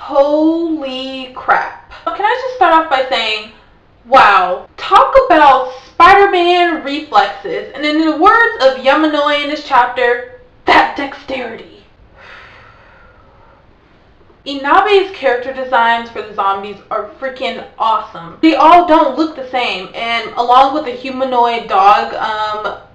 Holy crap. Can I just start off by saying, wow, talk about Spider-Man reflexes, and in the words of Yamanoi in this chapter, that dexterity. Inabe's character designs for the zombies are freaking awesome. They all don't look the same, and along with the humanoid dog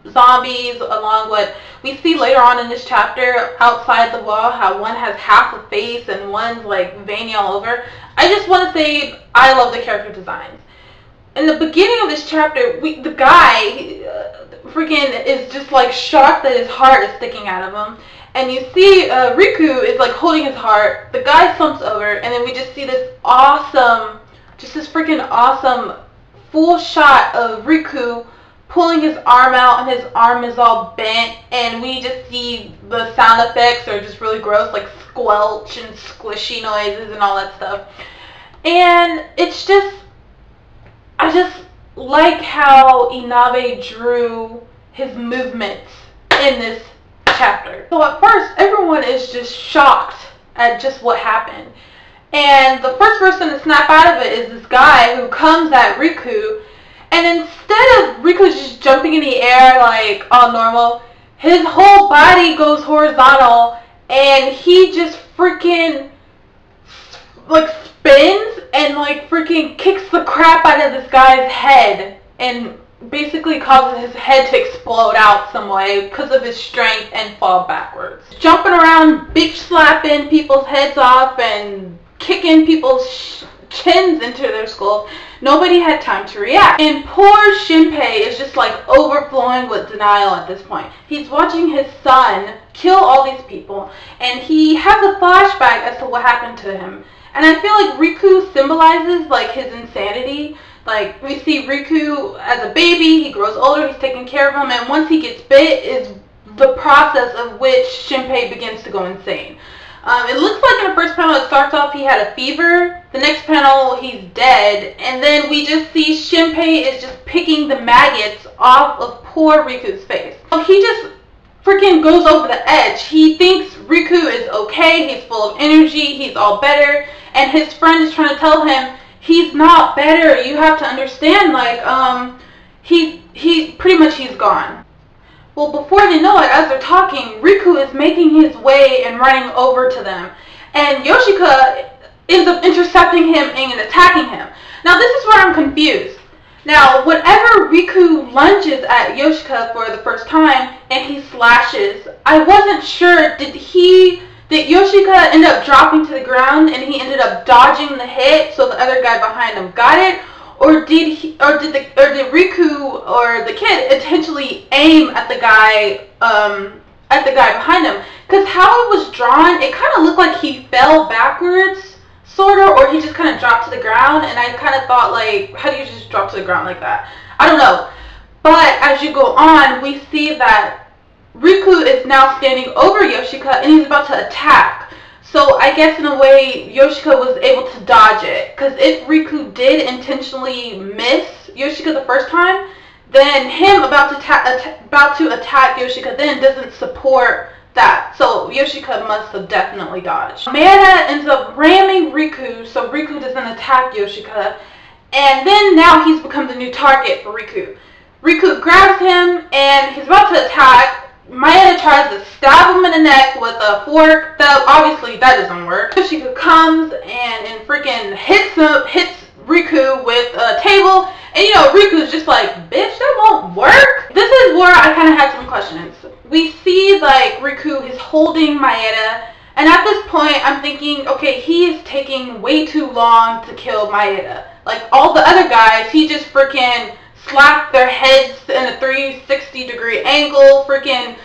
zombies, along with we see later on in this chapter outside the wall how one has half a face and one's like veiny all over. I just want to say I love the character designs. In the beginning of this chapter, the guy freaking is just like shocked that his heart is sticking out of him. And you see Riku is like holding his heart. The guy slumps over, and then we just see this awesome, just this freaking awesome full shot of Riku pulling his arm out, and his arm is all bent, and we just see the sound effects are just really gross, like squelch and squishy noises and all that stuff. And it's just, I just like how Inabe drew his movements in this chapter. So at first, everyone is just shocked at just what happened. And the first person to snap out of it is this guy who comes at Riku. And instead of Riku just jumping in the air like all normal, his whole body goes horizontal and he just freaking like spins and like freaking kicks the crap out of this guy's head and basically causes his head to explode out some way because of his strength and fall backwards. Jumping around, bitch slapping people's heads off and kicking people's chins into their skulls. Nobody had time to react. And poor Shinpei is just like overflowing with denial at this point. He's watching his son kill all these people, and he has a flashback as to what happened to him. And I feel like Riku symbolizes like his insanity. Like, we see Riku as a baby, he grows older, he's taking care of him, and once he gets bit is the process of which Shinpei begins to go insane. It looks like in the first panel it starts off he had a fever, the next panel he's dead, and then we just see Shinpei is just picking the maggots off of poor Riku's face. He just freaking goes over the edge. He thinks Riku is okay, he's full of energy, he's all better, and his friend is trying to tell him, he's not better. You have to understand, like, he's gone. Well, before they know it, as they're talking, Riku is making his way and running over to them. And Yoshika ends up intercepting him and attacking him. Now, this is where I'm confused. Now, whenever Riku lunges at Yoshika for the first time and he slashes, I wasn't sure, did Yoshika end up dropping to the ground and he ended up dodging the hit so the other guy behind him got it, or did Riku or the kid intentionally aim at the guy behind him? Because how it was drawn, it kind of looked like he fell backwards, sort of, or he just kind of dropped to the ground, and I kind of thought, like, how do you just drop to the ground like that? I don't know. But as you go on, we see that Riku is now standing over Yoshika and he's about to attack. So I guess in a way Yoshika was able to dodge it. Because if Riku did intentionally miss Yoshika the first time, then him about to attack Yoshika then doesn't support that. So Yoshika must have definitely dodged. Mayada ends up ramming Riku so Riku doesn't attack Yoshika. And then now he's become the new target for Riku. Riku grabs him and he's about to attack. Mayada tries to stab him in the neck with a fork. Obviously that doesn't work. Yoshika comes and freaking hits Riku with a table. And you know, Riku's just like, bitch, that won't work. This is where I kind of had some questions. We see like Riku is holding Mayada. And at this point, I'm thinking, okay, he is taking way too long to kill Mayada. Like all the other guys, he just freaking slapped their heads in a 360-degree angle, freaking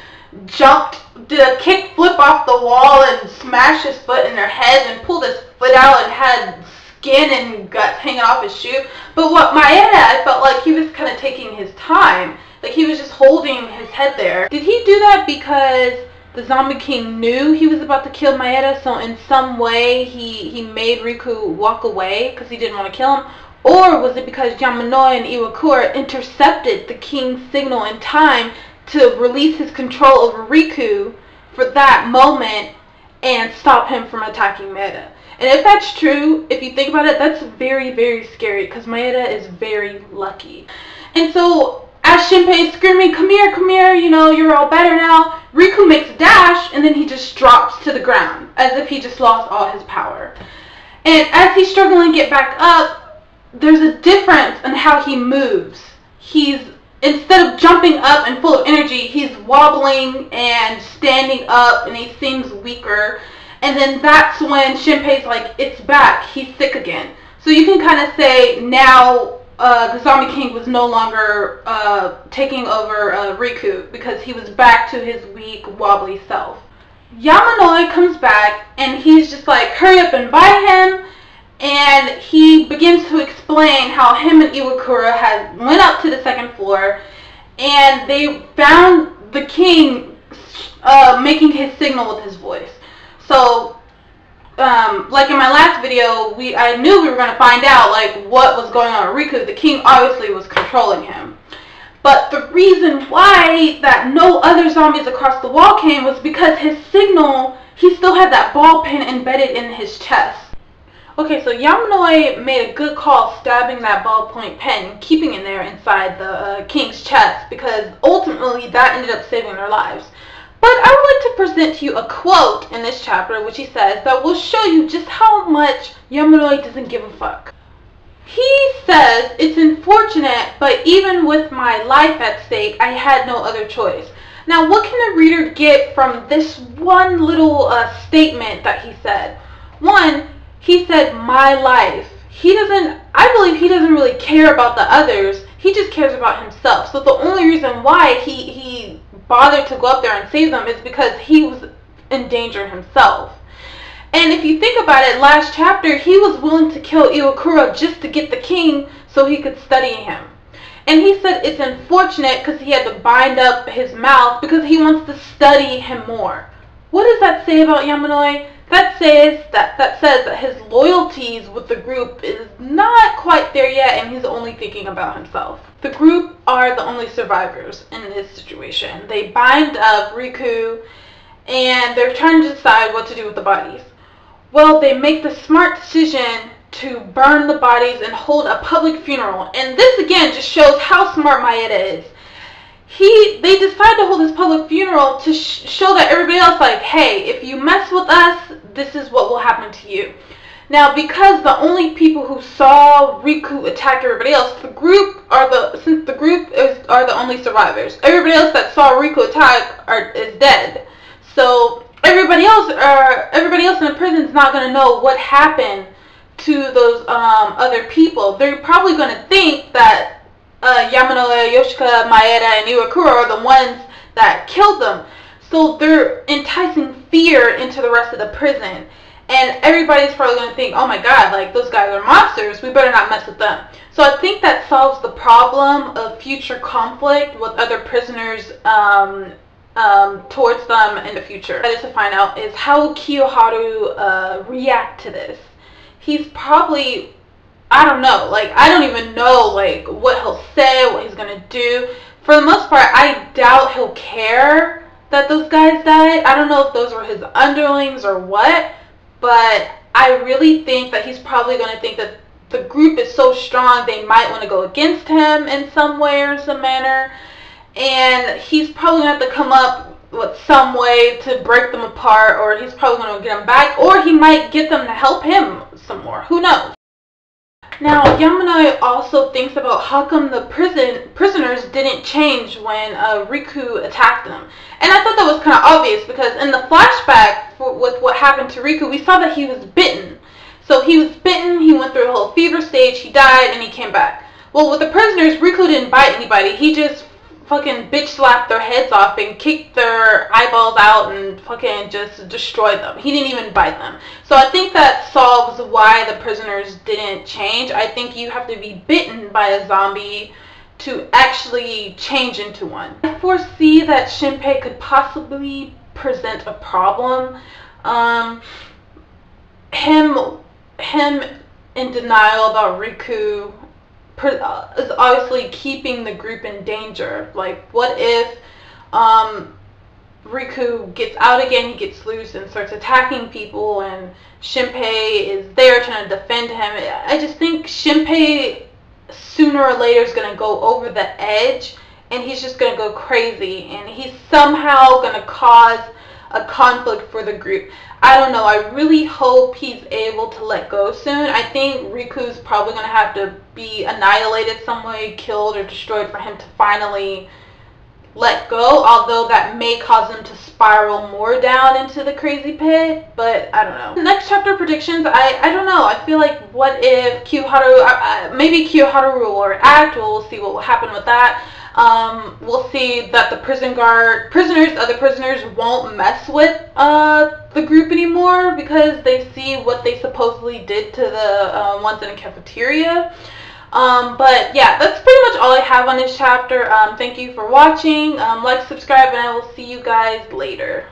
jumped, did a kick flip off the wall and smashed his foot in their head and pulled his foot out and had skin and guts hanging off his shoe. But what Mayada, I felt like he was kind of taking his time. Like he was just holding his head there. Did he do that because the Zombie King knew he was about to kill Mayada, so in some way he made Riku walk away because he didn't want to kill him? Or was it because Yamanoi and Iwakura intercepted the king's signal in time to release his control over Riku for that moment and stop him from attacking Mayada? And if that's true, if you think about it, that's very, very scary because Maeda is very lucky. And so as Shinpei is screaming, come here, you know, you're all better now, Riku makes a dash and then he just drops to the ground as if he just lost all his power. And as he's struggling to get back up, there's a difference in how he moves. Instead of jumping up and full of energy, he's wobbling and standing up and he seems weaker. And then that's when Shinpei's like, it's back, he's sick again. So you can kind of say now the Zombie King was no longer taking over Riku because he was back to his weak, wobbly self. Yamanoi comes back and he's just like, hurry up and buy him. And he begins to explain how him and Iwakura went up to the second floor and they found the king making his signal with his voice. So, like in my last video, I knew we were going to find out like what was going on with Riku. The king obviously was controlling him. But the reason why that no other zombies across the wall came was because his signal, he still had that ball pin embedded in his chest. Okay, so Yamanoi made a good call stabbing that ballpoint pen and keeping it there inside the king's chest because ultimately that ended up saving their lives. But I would like to present to you a quote in this chapter which he says that will show you just how much Yamanoi doesn't give a fuck. He says, it's unfortunate, but even with my life at stake, I had no other choice. Now, what can the reader get from this one little statement that he said? One, he said, my life. I believe he doesn't really care about the others. He just cares about himself. So the only reason why he bothered to go up there and save them is because he was in danger himself. And if you think about it, last chapter, he was willing to kill Iwakura just to get the king so he could study him. And he said it's unfortunate because he had to bind up his mouth because he wants to study him more. What does that say about Yamanoi? That says that his loyalties with the group is not quite there yet and he's only thinking about himself. The group are the only survivors in this situation. They bind up Riku and they're trying to decide what to do with the bodies. Well, they make the smart decision to burn the bodies and hold a public funeral. And this again just shows how smart Maeda is. They decide to hold this public funeral to show that everybody else, like, hey, if you mess with us, this is what will happen to you. Now, because the only people who saw Riku attack everybody else, are the only survivors. Everybody else that saw Riku attack is dead. So everybody else in the prison is not going to know what happened to those other people. They're probably going to think that Yamanoi, Yoshika, Maeda, and Iwakura are the ones that killed them. So they're enticing fear into the rest of the prison. And everybody's probably going to think, oh my god, like, those guys are monsters, we better not mess with them. So I think that solves the problem of future conflict with other prisoners towards them in the future. That is to find out is how Kiyoharu react to this. He's probably, I don't know, like, I don't even know, like, what he'll say, what he's gonna do. For the most part, I doubt he'll care that those guys died. I don't know if those were his underlings or what, but I really think that he's probably gonna think that the group is so strong they might want to go against him in some way or some manner, and he's probably gonna have to come up with some way to break them apart, or he's probably gonna get them back, or he might get them to help him some more. Who knows? Now, Yamanoi also thinks about how come the prisoners didn't change when Riku attacked them. And I thought that was kind of obvious because in the flashback with what happened to Riku, we saw that he was bitten. So he was bitten, he went through a whole fever stage, he died, and he came back. Well, with the prisoners, Riku didn't bite anybody. He just fucking bitch slapped their heads off and kicked their eyeballs out and fucking just destroyed them. He didn't even bite them. So I think that solves why the prisoners didn't change. I think you have to be bitten by a zombie to actually change into one. I foresee that Shinpei could possibly present a problem. Him in denial about Riku is obviously keeping the group in danger. Like, what if Riku gets out again, he gets loose and starts attacking people, and Shinpei is there trying to defend him. I just think Shinpei sooner or later is going to go over the edge, and he's just going to go crazy, and he's somehow going to cause a conflict for the group. I don't know. I really hope he's able to let go soon. I think Riku's probably going to have to be annihilated some way, killed or destroyed for him to finally let go, although that may cause him to spiral more down into the crazy pit, but I don't know. Next chapter predictions, I don't know. I feel like, what if Kiyoharu, maybe Kiyoharu will react. We'll see what will happen with that. We'll see that the other prisoners won't mess with the group anymore because they see what they supposedly did to the ones in the cafeteria. But yeah, that's pretty much all I have on this chapter. Thank you for watching. Like, subscribe, and I will see you guys later.